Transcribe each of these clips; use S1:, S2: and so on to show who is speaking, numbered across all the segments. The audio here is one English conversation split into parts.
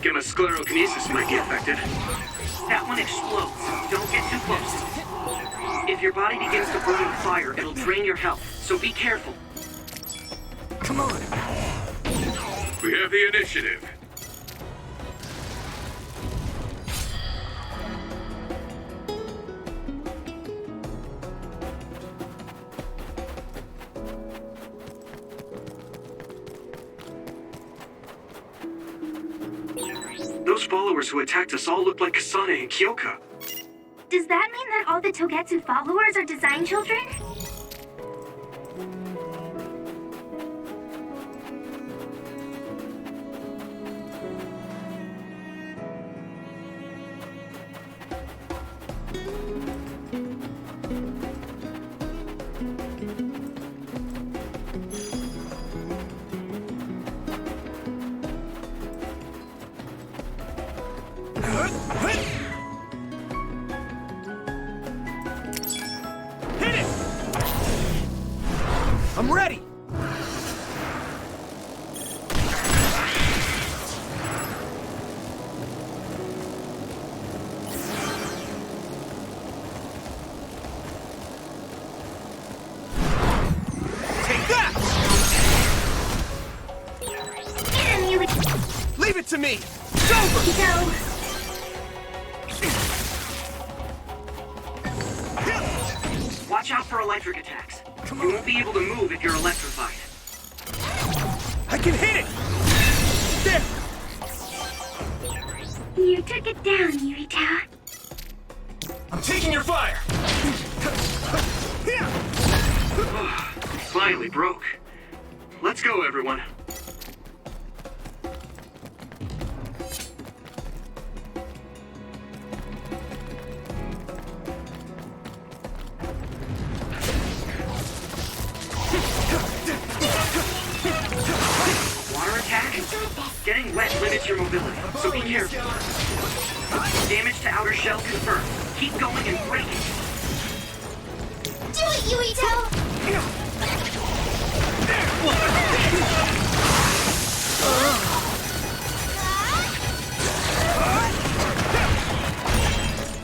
S1: Gamma sclerokinesis might be effective. That one explodes. Don't get too close. If your body begins to burn with fire, it'll drain your health, so be careful.
S2: Come on!
S3: We have the initiative.
S1: Those followers who attacked us all looked like Kasane and Kyoka.
S4: Does that mean that all the Togetsu followers are design children?
S2: I'm ready! Take that! Leave it to me! It's over!
S4: No.
S1: Watch out for electric attacks. You won't be able to move if you're electrified.
S2: I can hit it! There!
S4: You took it down, Yurita.
S2: I'm taking your fire!
S1: Finally broke. Let's go, everyone. Water attack? Getting wet limits your mobility, so be careful. Damage to outer shell confirmed. Keep going and break it.
S4: Do it, Yurito!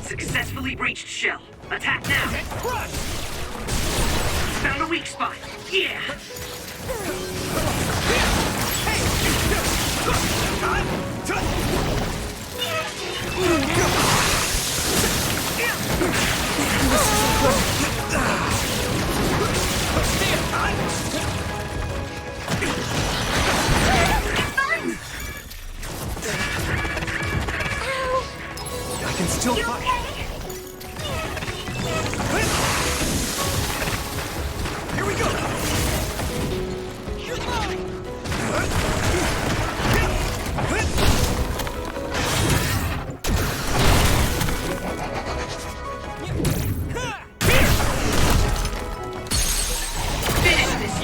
S1: Successfully breached shell. Attack now. Found a weak spot. Yeah.
S2: I can still
S4: You
S2: fight.
S4: okay?
S2: Here we go!
S1: Finish this.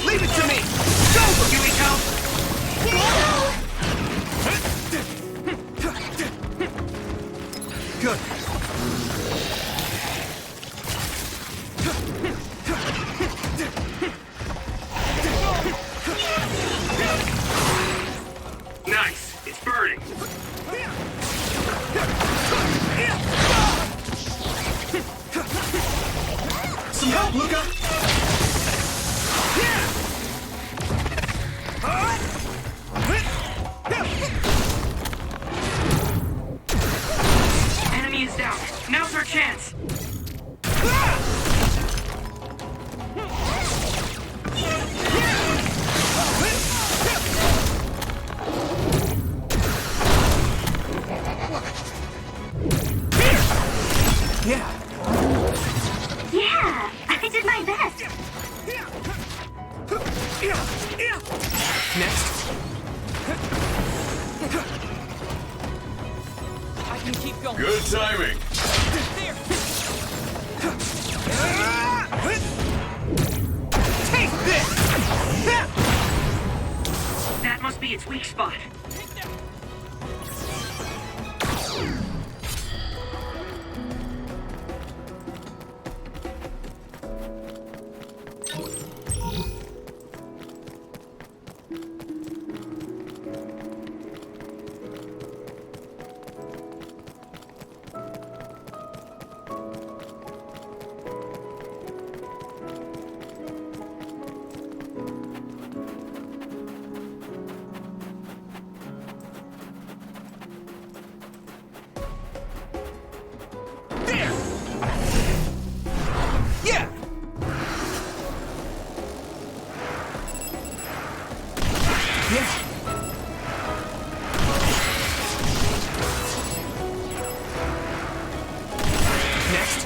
S2: Leave it to me! It's over!
S1: Yuriko.
S2: Good.
S1: Nice. It's burning.
S2: Some help, Luca!
S1: Enemy is down. Now's our chance.
S2: Yeah.
S4: Yeah, I did my best.
S2: Next.
S3: Good timing.
S2: Take this!
S1: That must be its weak spot.
S2: There! Yeah! Yeah! Next.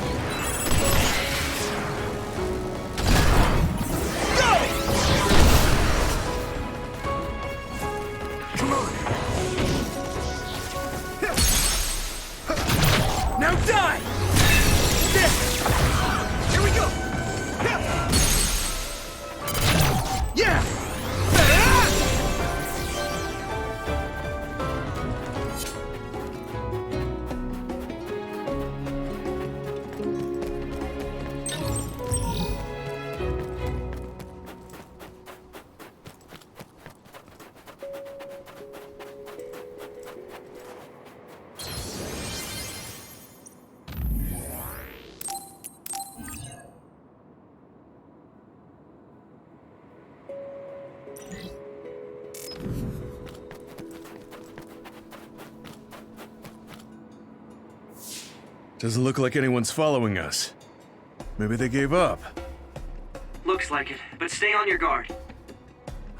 S2: Go! Come on. Now die! There! Here we go! Yeah!
S3: Doesn't look like anyone's following us. Maybe they gave up.
S1: Looks like it, but stay on your guard.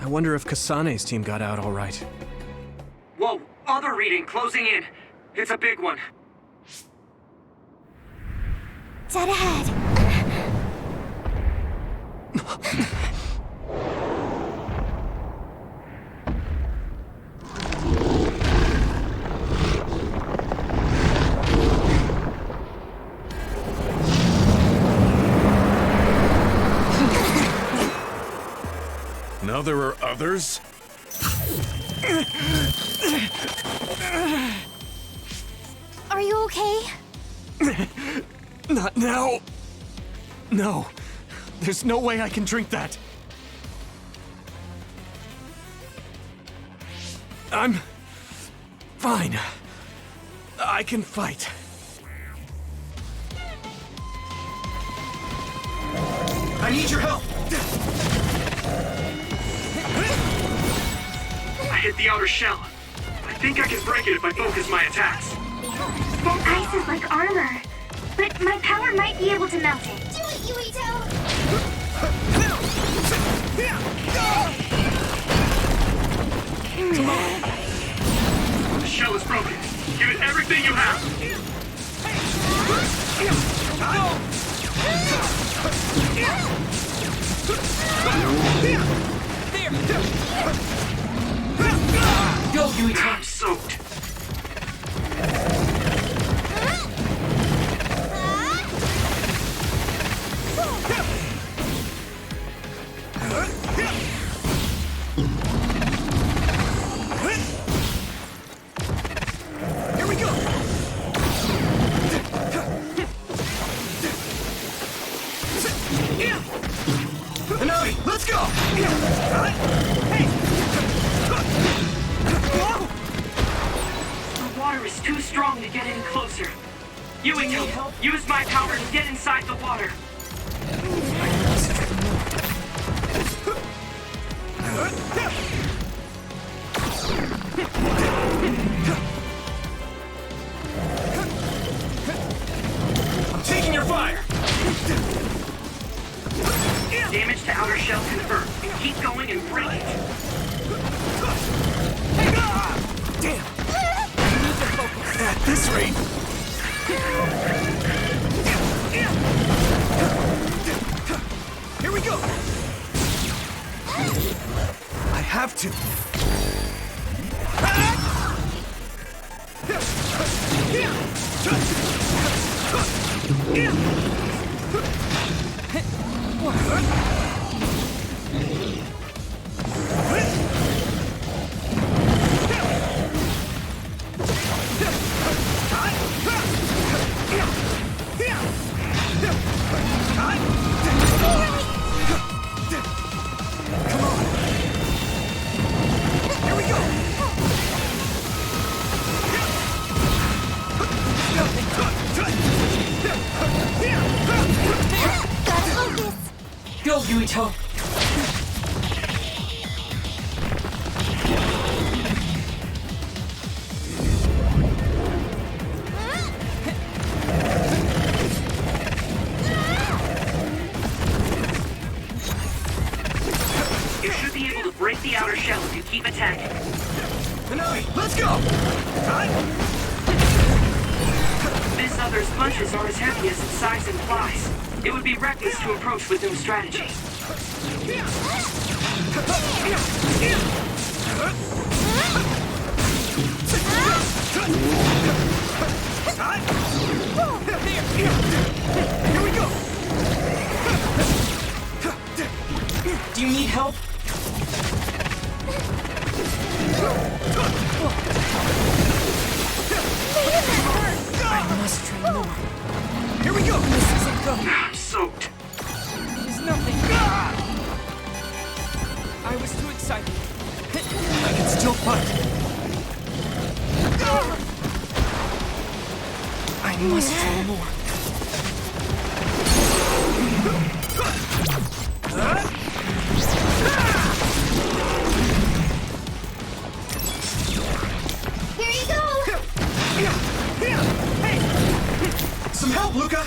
S2: I wonder if Kasane's team got out all right.
S1: Whoa, other reading closing in. It's a big one.
S5: Dead ahead.
S3: Now there are others?
S5: Are you okay?
S2: Not now. No. There's no way I can drink that. I'm fine. I can fight. I need your help.
S1: I hit the outer shell. I think I can break it if I focus my attacks.
S4: That ice is like armor. But my power might be able to melt it.
S5: Do it, Yuito!
S2: Come on.
S1: The shell is broken. Give it everything you have.
S2: Go, Yuito.
S1: I'm soaked.
S2: Here we go. Hanabi, let's go. Hey.
S1: The water is too strong to get any closer. Yuito, use my power to get inside the water.
S2: I'm taking your fire.
S1: Damage to outer shell confirmed. Keep going and break it.
S2: Damn. At this rate. Here we go. I have to.
S5: Gotta focus.
S6: Go, Yuito!
S1: You should be able to break the outer shell if you keep attacking.
S2: Hanami, let's go!
S1: This other's punches are as heavy as its size implies. It would be reckless to approach with no strategy.
S2: Here we go!
S6: Do you need help? I must train more.
S2: Here we go!
S6: This isn't good.
S1: I'm soaked.
S6: It's nothing. I was too excited.
S2: I can still fight.
S6: I must train more.
S5: Here you go.
S2: Hey! Some help, Luca!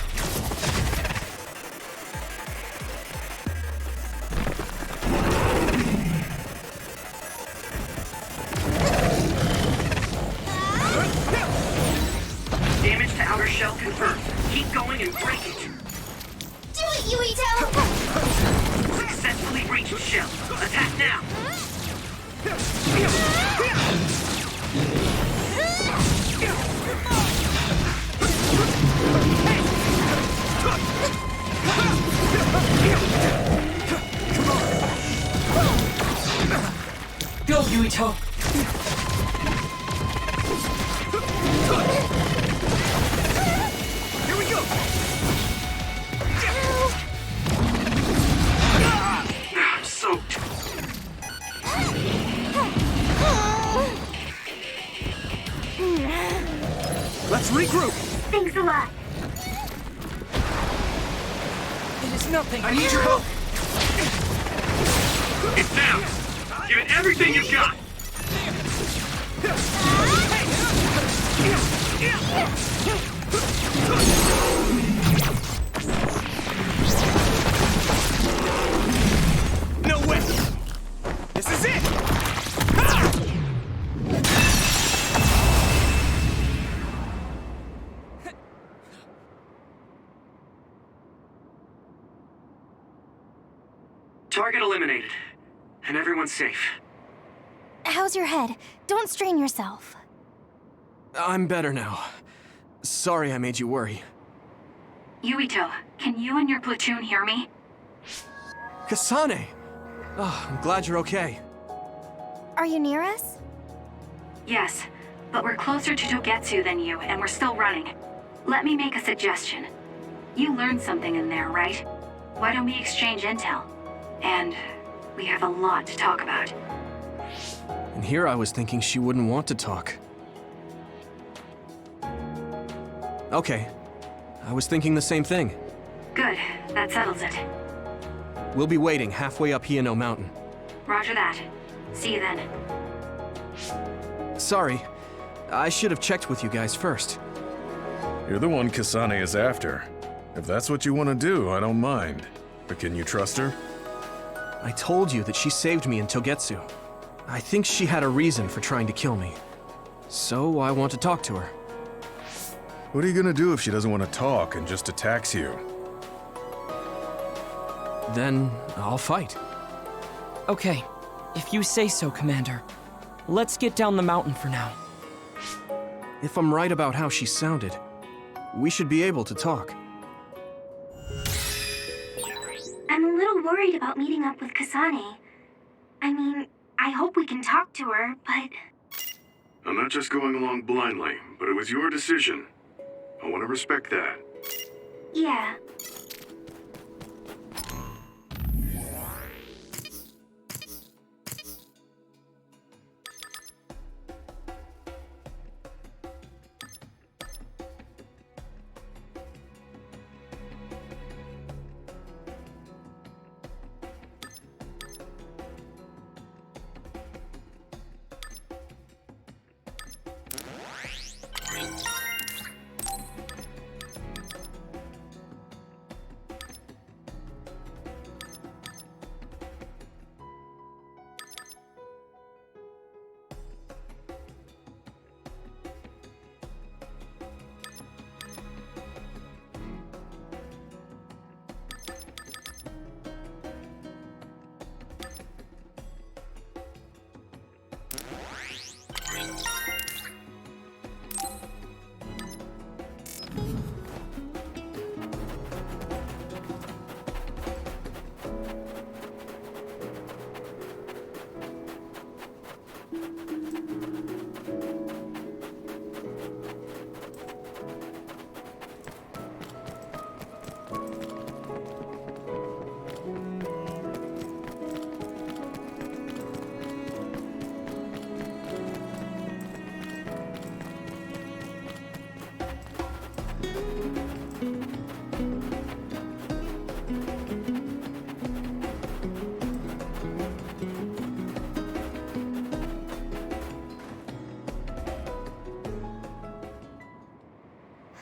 S1: Damage to outer shell confirmed. Keep going and break it.
S5: Do it, Yuito.
S1: Successfully breached shell. Attack now.
S6: Go, Yuito!
S2: Here we go!
S1: I'm soaked.
S2: Let's regroup!
S4: Thanks a lot.
S6: It is nothing.
S2: I need your help!
S1: It's down. Give it everything you've got.
S2: No way! This is it!
S1: Target eliminated. And everyone's safe.
S5: How's your head? Don't strain yourself.
S2: I'm better now. Sorry I made you worry.
S7: Yuito, can you and your platoon hear me?
S2: Kasane! Oh, I'm glad you're okay.
S5: Are you near us?
S7: Yes, but we're closer to Togetsu than you, and we're still running. Let me make a suggestion. You learned something in there, right? Why don't we exchange intel? And we have a lot to talk about.
S2: And here I was thinking she wouldn't want to talk. Okay. I was thinking the same thing.
S7: Good, that settles it.
S2: We'll be waiting halfway up Hino Mountain.
S7: Roger that. See you then.
S2: Sorry. I should have checked with you guys first.
S3: You're the one Kasane is after. If that's what you want to do, I don't mind. But can you trust her?
S2: I told you that she saved me in Togetsu. I think she had a reason for trying to kill me. So I want to talk to her.
S3: What are you gonna do if she doesn't want to talk and just attacks you?
S2: Then I'll fight.
S6: Okay, if you say so, Commander. Let's get down the mountain for now.
S2: If I'm right about how she sounded, we should be able to talk.
S4: I'm a little worried about meeting up with Kasane. I mean, I hope we can talk to her, but...
S3: I'm not just going along blindly, but it was your decision. I want to respect that.
S4: Yeah.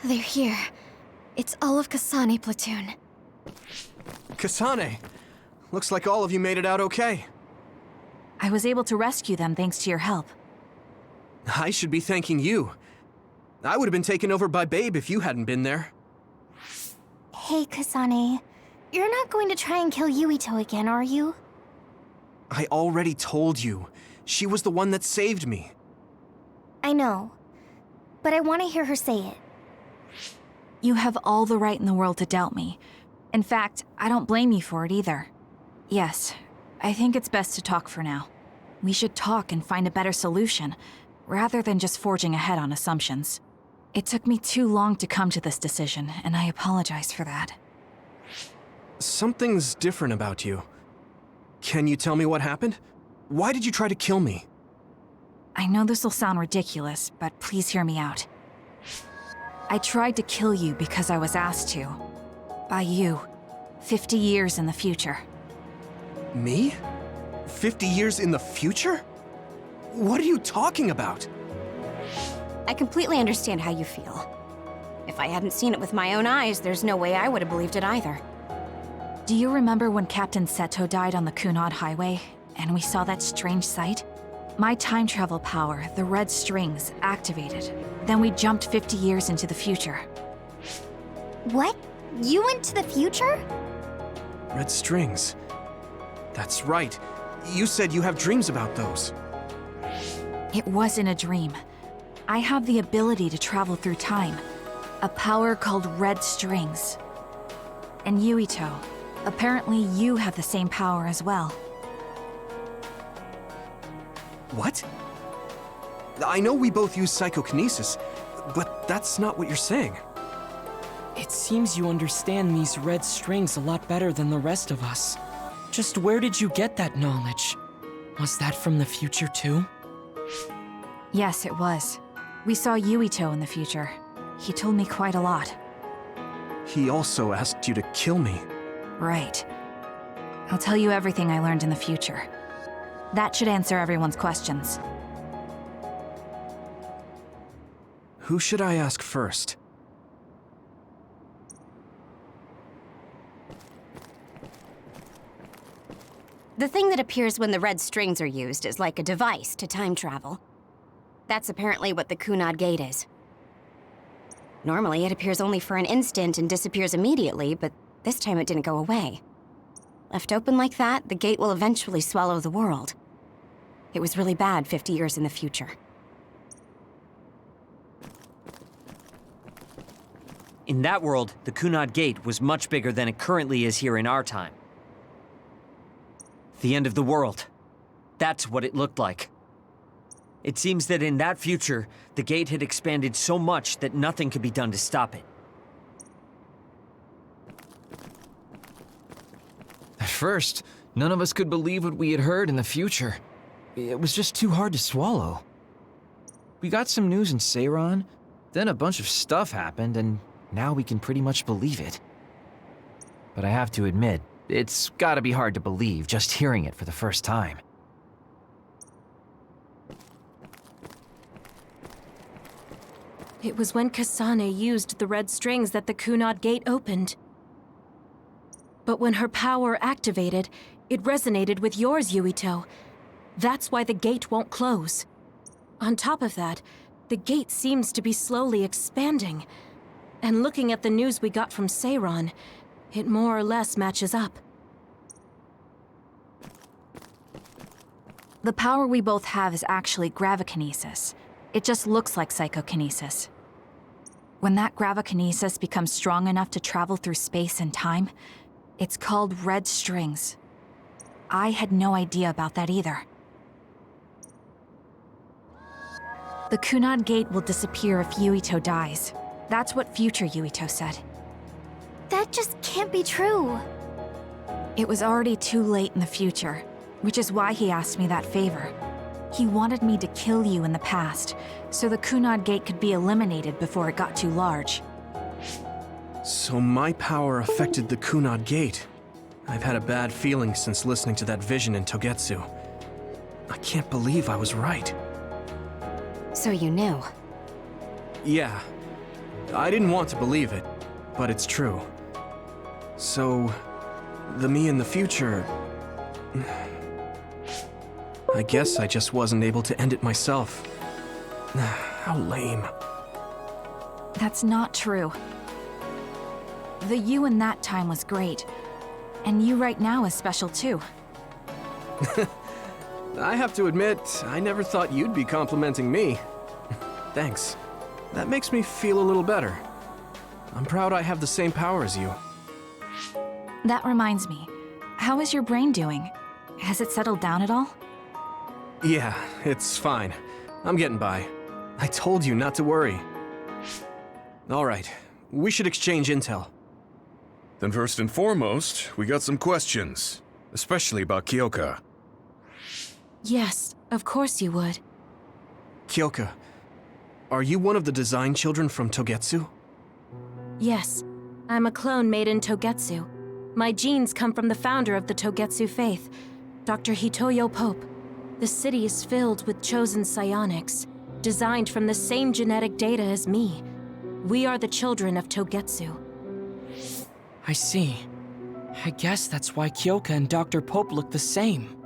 S5: They're here. It's all of Kasane platoon.
S2: Kasane! Looks like all of you made it out okay.
S8: I was able to rescue them thanks to your help.
S2: I should be thanking you. I would have been taken over by Babe if you hadn't been there.
S5: Hey, Kasane. You're not going to try and kill Yuito again, are you?
S2: I already told you. She was the one that saved me.
S5: I know. But I want to hear her say it.
S8: You have all the right in the world to doubt me. In fact, I don't blame you for it either. Yes, I think it's best to talk for now. We should talk and find a better solution, rather than just forging ahead on assumptions. It took me too long to come to this decision, and I apologize for that.
S2: Something's different about you. Can you tell me what happened? Why did you try to kill me?
S8: I know this will sound ridiculous, but please hear me out. I tried to kill you because I was asked to. By you. 50 years in the future.
S2: Me? 50 years in the future? What are you talking about?
S9: I completely understand how you feel. If I hadn't seen it with my own eyes, there's no way I would have believed it either.
S8: Do you remember when Captain Seto died on the Kunad Highway, and we saw that strange sight? My time travel power, the red strings, activated. Then we jumped 50 years into the future.
S5: What? You went to the future?
S2: Red strings. That's right. You said you have dreams about those.
S8: It wasn't a dream. I have the ability to travel through time. A power called red strings. And Yuito, apparently you have the same power as well.
S2: What? I know we both use psychokinesis, but that's not what you're saying.
S6: It seems you understand these red strings a lot better than the rest of us. Just where did you get that knowledge? Was that from the future too?
S8: Yes, it was. We saw Yuito in the future. He told me quite a lot.
S2: He also asked you to kill me.
S8: Right. I'll tell you everything I learned in the future. That should answer everyone's questions.
S2: Who should I ask first?
S9: The thing that appears when the red strings are used is like a device to time travel. That's apparently what the Kunad Gate is. Normally, it appears only for an instant and disappears immediately, but this time it didn't go away. Left open like that, the gate will eventually swallow the world. It was really bad 50 years in the future.
S10: In that world, the Kunad Gate was much bigger than it currently is here in our time. The end of the world. That's what it looked like. It seems that in that future, the gate had expanded so much that nothing could be done to stop it.
S11: At first, none of us could believe what we had heard in the future. It was just too hard to swallow. We got some news in Seiran, then a bunch of stuff happened, and now we can pretty much believe it. But I have to admit, it's gotta be hard to believe just hearing it for the first time.
S12: It was when Kasane used the red strings that the Kunad Gate opened. But when her power activated, it resonated with yours, Yuito. That's why the gate won't close. On top of that, the gate seems to be slowly expanding. And looking at the news we got from Seiran, it more or less matches up.
S8: The power we both have is actually gravikinesis. It just looks like psychokinesis. When that gravikinesis becomes strong enough to travel through space and time, it's called red strings. I had no idea about that either. The Kunad Gate will disappear if Yuito dies. That's what future Yuito said.
S5: That just can't be true.
S8: It was already too late in the future, which is why he asked me that favor. He wanted me to kill you in the past, so the Kunad Gate could be eliminated before it got too large.
S2: So my power affected the Kunad Gate. I've had a bad feeling since listening to that vision in Togetsu. I can't believe I was right.
S9: So you knew.
S2: Yeah. I didn't want to believe it, but it's true. So, the me in the future... I guess I just wasn't able to end it myself. How lame.
S8: That's not true. The you in that time was great, and you right now is special too.
S2: I have to admit, I never thought you'd be complimenting me. Thanks. That makes me feel a little better. I'm proud I have the same power as you.
S8: That reminds me, how is your brain doing? Has it settled down at all?
S2: Yeah, it's fine. I'm getting by. I told you not to worry. All right, we should exchange intel.
S3: Then first and foremost, we got some questions, especially about Kyoka.
S12: Yes, of course you would.
S2: Kyoka, are you one of the design children from Togetsu?
S12: Yes, I'm a clone made in Togetsu. My genes come from the founder of the Togetsu faith, Dr. Hitoyo Pope. The city is filled with chosen psionics, designed from the same genetic data as me. We are the children of Togetsu.
S6: I see. I guess that's why Kyoka and Dr. Pope look the same.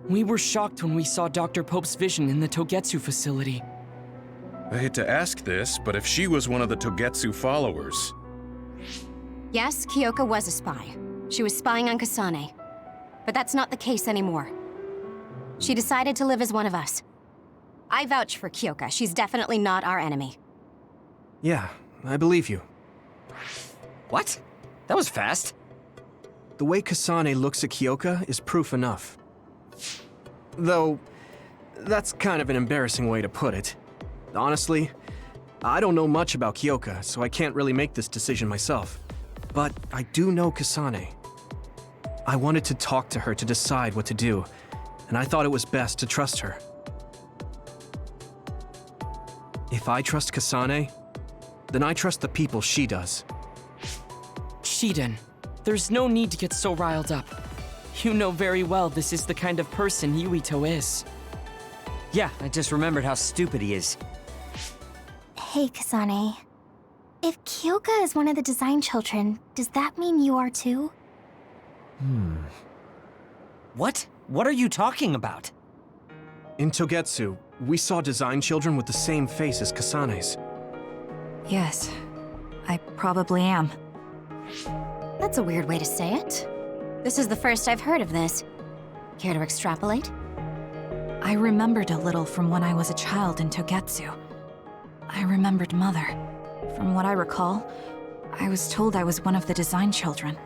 S6: We were shocked when we saw Dr. Pope's vision in the Togetsu facility.
S3: I hate to ask this, but if she was one of the Togetsu followers...
S9: Yes, Kyoka was a spy. She was spying on Kasane. But that's not the case anymore. She decided to live as one of us. I vouch for Kyoka. She's definitely not our enemy.
S2: Yeah, I believe you.
S10: What? That was fast.
S2: The way Kasane looks at Kyoka is proof enough. Though, that's kind of an embarrassing way to put it. Honestly, I don't know much about Kyoka, so I can't really make this decision myself. But I do know Kasane. I wanted to talk to her to decide what to do, and I thought it was best to trust her. If I trust Kasane, then I trust the people she does.
S6: Shiden, there's no need to get so riled up. You know very well this is the kind of person Yuito is.
S10: Yeah, I just remembered how stupid he is.
S5: Hey, Kasane. If Kyoka is one of the design children, does that mean you are too?
S10: What? What are you talking about?
S2: In Togetsu, we saw design children with the same face as Kasane's.
S8: Yes, I probably am.
S9: That's a weird way to say it. This is the first I've heard of this. Care to extrapolate?
S8: I remembered a little from when I was a child in Togetsu. I remembered Mother. From what I recall, I was told I was one of the design children.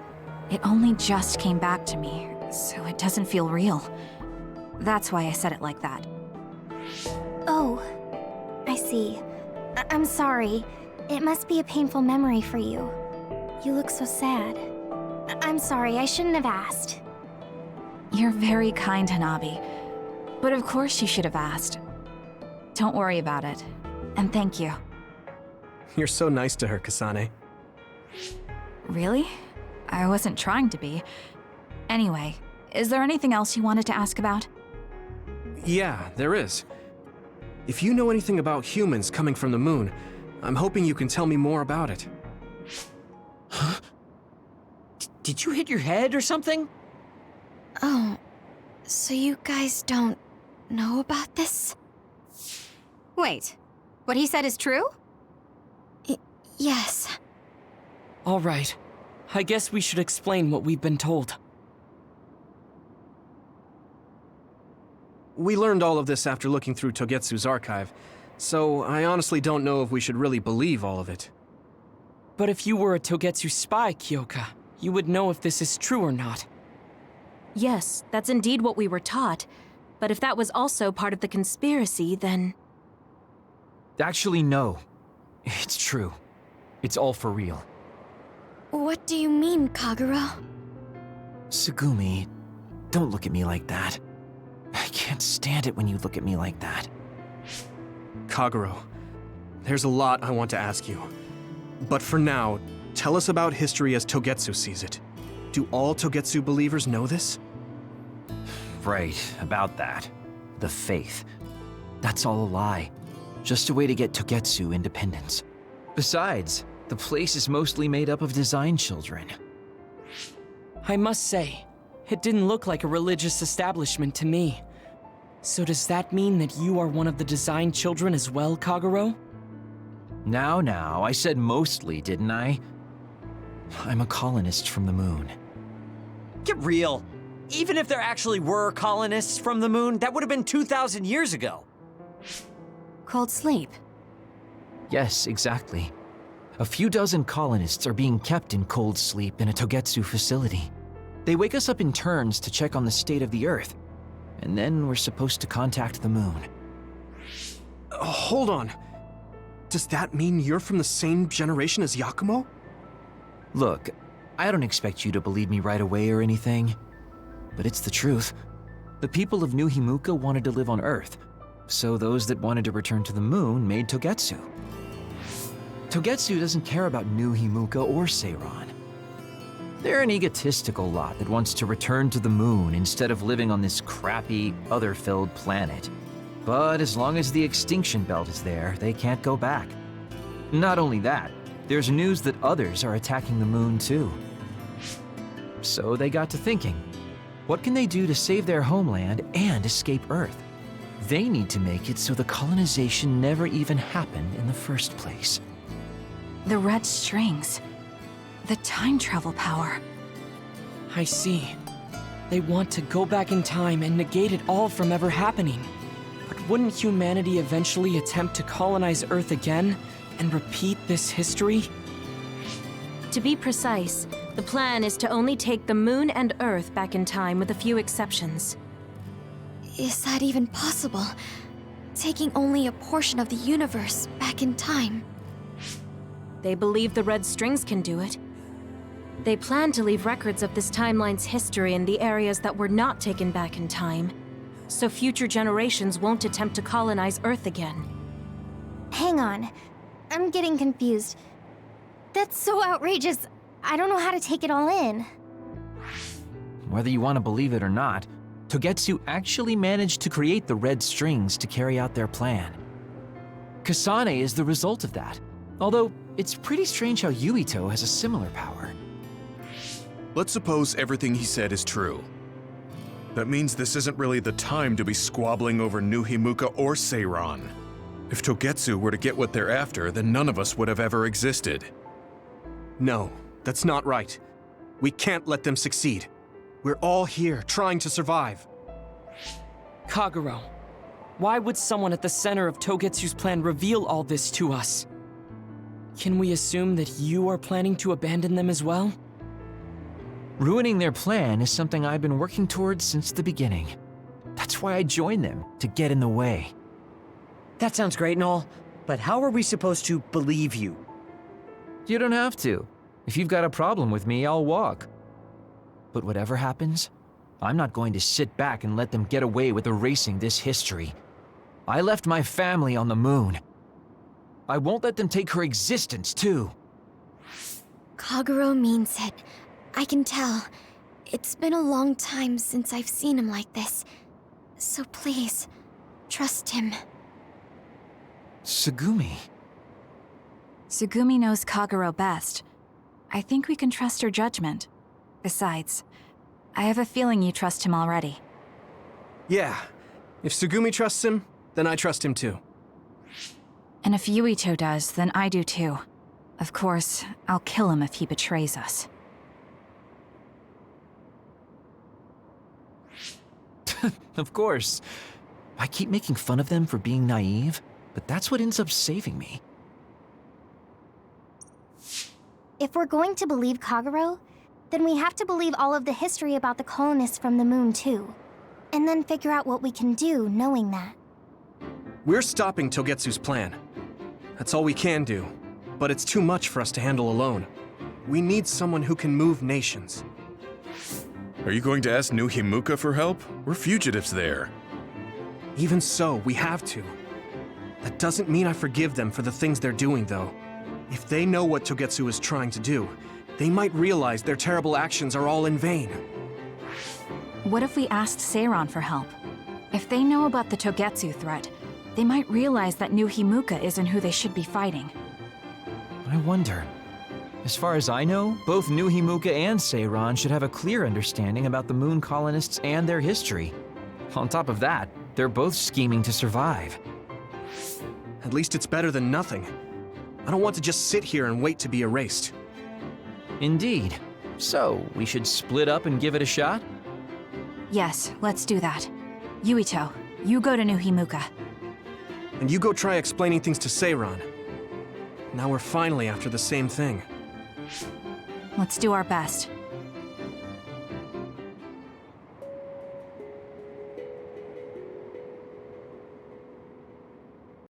S8: It only just came back to me, so it doesn't feel real. That's why I said it like that.
S5: Oh, I see. I'm sorry. It must be a painful memory for you. You look so sad. I'm sorry, I shouldn't have asked.
S8: You're very kind, Hanabi. But of course you should have asked. Don't worry about it. And thank you.
S2: You're so nice to her, Kasane.
S8: Really? I wasn't trying to be. Anyway, is there anything else you wanted to ask about?
S2: Yeah, there is. If you know anything about humans coming from the moon, I'm hoping you can tell me more about it.
S10: Huh? Did you hit your head or something?
S5: Oh, so you guys don't know about this?
S9: Wait, what he said is true?
S5: Yes.
S6: All right. I guess we should explain what we've been told.
S2: We learned all of this after looking through Togetsu's archive, so I honestly don't know if we should really believe all of it.
S6: But if you were a Togetsu spy, Kyoka, you would know if this is true or not.
S12: Yes, that's indeed what we were taught. But if that was also part of the conspiracy, then...
S11: Actually, no. It's true. It's all for real.
S5: What do you mean, Kagura?
S11: Tsugumi, don't look at me like that. I can't stand it when you look at me like that.
S2: Kaguro, there's a lot I want to ask you. But for now, tell us about history as Togetsu sees it. Do all Togetsu believers know this?
S11: Right, about that. The faith. That's all a lie. Just a way to get Togetsu independence. Besides, the place is mostly made up of design children.
S6: I must say, it didn't look like a religious establishment to me. So does that mean that you are one of the design children as well, Kaguro?
S11: Now, I said mostly, didn't I? I'm a colonist from the moon.
S10: Get real. Even if there actually were colonists from the moon, that would have been 2,000 years ago.
S9: Cold sleep.
S11: Yes, exactly. A few dozen colonists are being kept in cold sleep in a Togetsu facility. They wake us up in turns to check on the state of the Earth, and then we're supposed to contact the moon.
S2: Hold on. Does that mean you're from the same generation as Yakumo?
S11: Look, I don't expect you to believe me right away or anything, but it's the truth. The people of New Himuka wanted to live on Earth, so those that wanted to return to the moon made Togetsu. Togetsu doesn't care about New Himuka or Seiran. They're an egotistical lot that wants to return to the moon instead of living on this crappy, other-filled planet. But as long as the extinction belt is there, they can't go back. Not only that, there's news that others are attacking the moon too. So they got to thinking, what can they do to save their homeland and escape Earth? They need to make it so the colonization never even happened in the first place.
S8: The red strings. The time travel power.
S6: I see. They want to go back in time and negate it all from ever happening. But wouldn't humanity eventually attempt to colonize Earth again and repeat this history?
S12: To be precise, the plan is to only take the moon and Earth back in time with a few exceptions.
S5: Is that even possible? Taking only a portion of the universe back in time?
S12: They believe the red strings can do it. They plan to leave records of this timeline's history in the areas that were not taken back in time, so future generations won't attempt to colonize Earth again.
S5: Hang on. I'm getting confused. That's so outrageous. I don't know how to take it all in.
S11: Whether you want to believe it or not, Togetsu actually managed to create the red strings to carry out their plan. Kasane is the result of that, although it's pretty strange how Yuito has a similar power.
S3: Let's suppose everything he said is true. That means this isn't really the time to be squabbling over New Himuka or Seiran. If Togetsu were to get what they're after, then none of us would have ever existed.
S2: No, that's not right. We can't let them succeed. We're all here trying to survive.
S6: Kaguro, why would someone at the center of Togetsu's plan reveal all this to us? Can we assume that you are planning to abandon them as well?
S11: Ruining their plan is something I've been working towards since the beginning. That's why I joined them, to get in the way.
S10: That sounds great and all, but how are we supposed to believe you?
S11: You don't have to. If you've got a problem with me, I'll walk. But whatever happens, I'm not going to sit back and let them get away with erasing this history. I left my family on the moon. I won't let them take her existence, too.
S5: Kagero means it. I can tell. It's been a long time since I've seen him like this. So please, trust him.
S11: Tsugumi.
S8: Tsugumi knows Kagero best. I think we can trust her judgment. Besides, I have a feeling you trust him already.
S2: Yeah. If Tsugumi trusts him, then I trust him too.
S8: And if Yuito does, then I do too. Of course, I'll kill him if he betrays us.
S11: Of course. I keep making fun of them for being naive, but that's what ends up saving me.
S5: If we're going to believe Kagero, then we have to believe all of the history about the colonists from the moon too. And then figure out what we can do knowing that.
S2: We're stopping Togetsu's plan. That's all we can do. But it's too much for us to handle alone. We need someone who can move nations.
S3: Are you going to ask New Himuka for help? We're fugitives there.
S2: Even so, we have to. That doesn't mean I forgive them for the things they're doing, though. If they know what Togetsu is trying to do, they might realize their terrible actions are all in vain.
S8: What if we asked Seiran for help? If they know about the Togetsu threat, they might realize that New Himuka isn't who they should be fighting.
S11: I wonder. As far as I know, both New Himuka and Seiran should have a clear understanding about the moon colonists and their history. On top of that, they're both scheming to survive.
S2: At least it's better than nothing. I don't want to just sit here and wait to be erased.
S11: Indeed. So, we should split up and give it a shot?
S8: Yes, let's do that. Yuito, you go to New Himuka.
S2: And you go try explaining things to Seiran. Now we're finally after the same thing.
S8: Let's do our best.